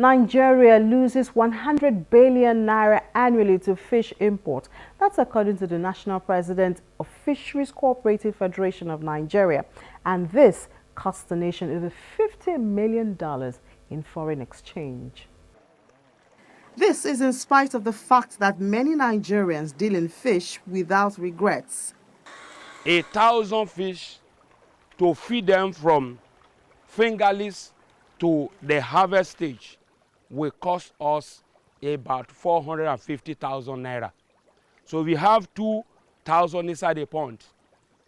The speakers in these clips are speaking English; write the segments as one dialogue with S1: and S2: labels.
S1: Nigeria loses 100 billion naira annually to fish import. That's according to the National President of Fisheries Cooperative Federation of Nigeria. And this costs the nation over $50 million in foreign exchange. This is in spite of the fact that many Nigerians deal in fish without regrets.
S2: 1,000 fish to feed them from fingerless to the harvest stage will cost us about 450,000 naira. So we have 2,000 inside the pond.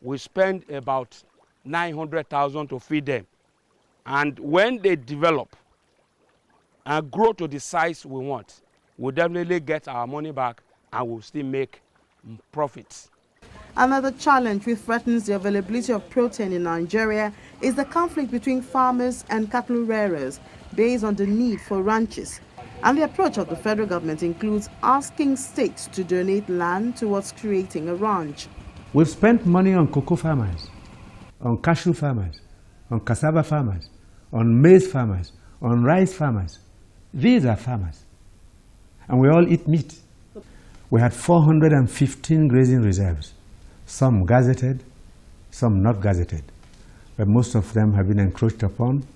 S2: We spend about 900,000 to feed them. And when they develop and grow to the size we want, we'll definitely get our money back and we'll still make profits.
S1: Another challenge which threatens the availability of protein in Nigeria is the conflict between farmers and cattle rearers based on the need for ranches. And the approach of the federal government includes asking states to donate land towards creating a ranch.
S3: We've spent money on cocoa farmers, on cashew farmers, on cassava farmers, on maize farmers, on rice farmers. These are farmers. And we all eat meat. We had 415 grazing reserves, some gazetted, some not gazetted. But most of them have been encroached upon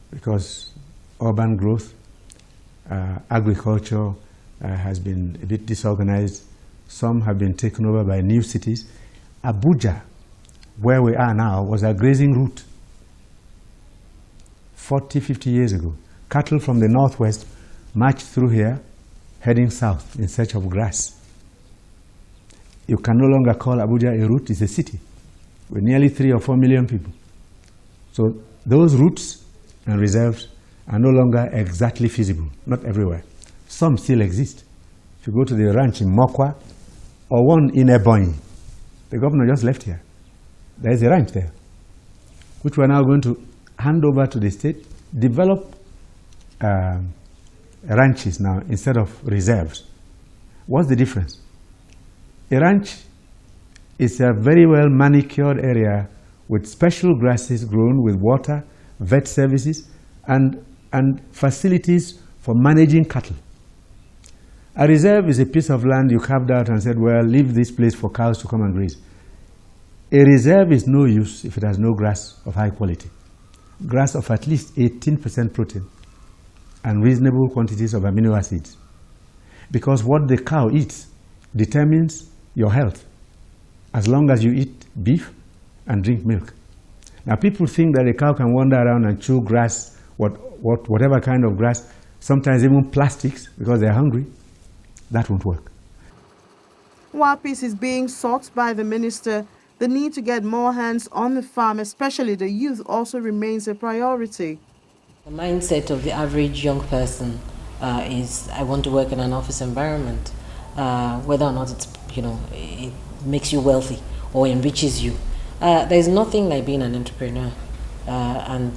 S3: because urban growth, agriculture has been a bit disorganized. Some have been taken over by new cities. Abuja, where we are now, was a grazing route 40, 50 years ago. Cattle from the northwest marched through here, heading south in search of grass. You can no longer call Abuja a route, it's a city with nearly 3 or 4 million people. So those routes and reserves are no longer exactly feasible, not everywhere. Some still exist. If you go to the ranch in Mokwa or one in Ebonyi, the governor just left here. There is a ranch there, which we are now going to hand over to the state, develop ranches now instead of reserves. What's the difference? A ranch is a very well manicured area with special grasses grown with water, vet services, and facilities for managing cattle. A reserve is a piece of land you carved out and said, well, leave this place for cows to come and graze. A reserve is no use if it has no grass of high quality. Grass of at least 18% protein and reasonable quantities of amino acids. Because what the cow eats determines your health, as long as you eat beef and drink milk. Now people think that a cow can wander around and chew grass, whatever kind of grass, sometimes even plastics, because they're hungry. That won't work.
S1: While peace is being sought by the minister, the need to get more hands on the farm, especially the youth, also remains a priority.
S4: The mindset of the average young person is, I want to work in an office environment, whether or not it makes you wealthy or enriches you. There's nothing like being an entrepreneur, and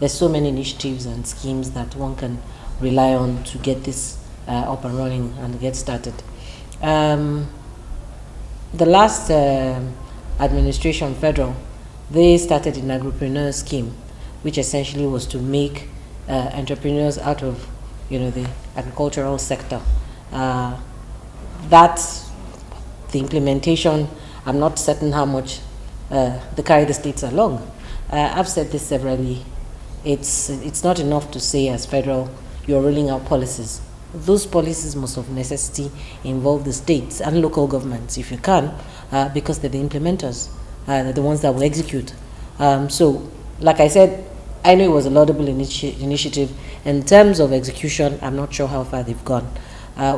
S4: there's so many initiatives and schemes that one can rely on to get this up and running and get started. The last administration, federal, they started an agripreneur scheme, which essentially was to make entrepreneurs out of the agricultural sector. The implementation, I'm not certain how much they carry the states along. I've said this severally. It's not enough to say as federal you're rolling out policies. Those policies must of necessity involve the states and local governments, if you can, because they're the implementers, they're the ones that will execute. So, like I said, I know it was a laudable initiative. In terms of execution, I'm not sure how far they've gone.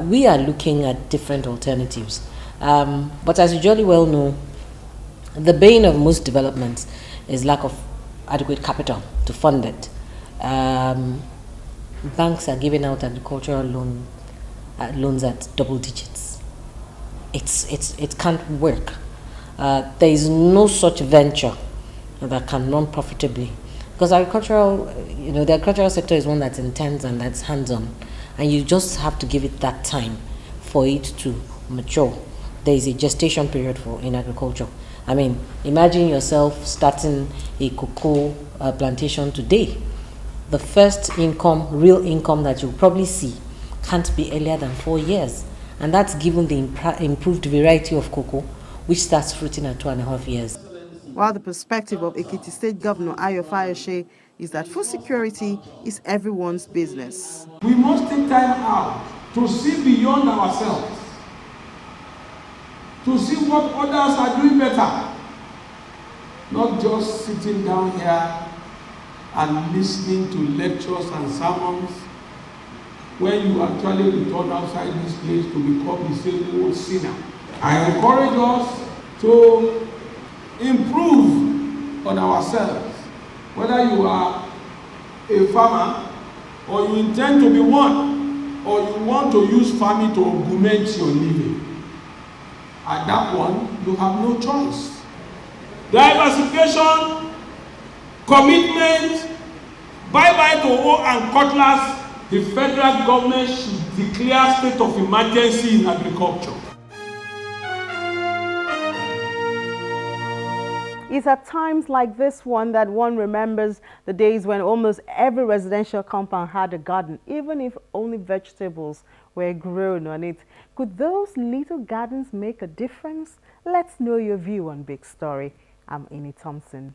S4: We are looking at different alternatives. But as you jolly well know, the bane of most developments is lack of adequate capital to fund it. Banks are giving out agricultural loans at double digits. It can't work. There is no such venture that can run profitably, because the agricultural sector is one that's intense and that's hands-on, and you just have to give it that time for it to mature. There is a gestation period in agriculture. I mean, imagine yourself starting a cocoa plantation today. the first income, real income that you'll probably see can't be earlier than 4 years. And that's given the improved variety of cocoa, which starts fruiting at 2.5 years.
S1: While the perspective of Ekiti State Governor Ayo Fayose is that food security is everyone's business.
S5: We must take time out to see beyond ourselves, to see what others are doing better, not just sitting down here and listening to lectures and sermons when you actually return outside this place to become the same old sinner. I encourage us to improve on ourselves, whether you are a farmer or you intend to be one, or you want to use farming to augment your living. At that one, you have no choice. Diversification, commitment, bye-bye to hoe and cutlass. The federal government should declare state of emergency in agriculture.
S1: It's at times like this one that one remembers the days when almost every residential compound had a garden, even if only vegetables were grown on it. Could those little gardens make a difference? Let's know your view on Big Story. I'm Amy Thompson.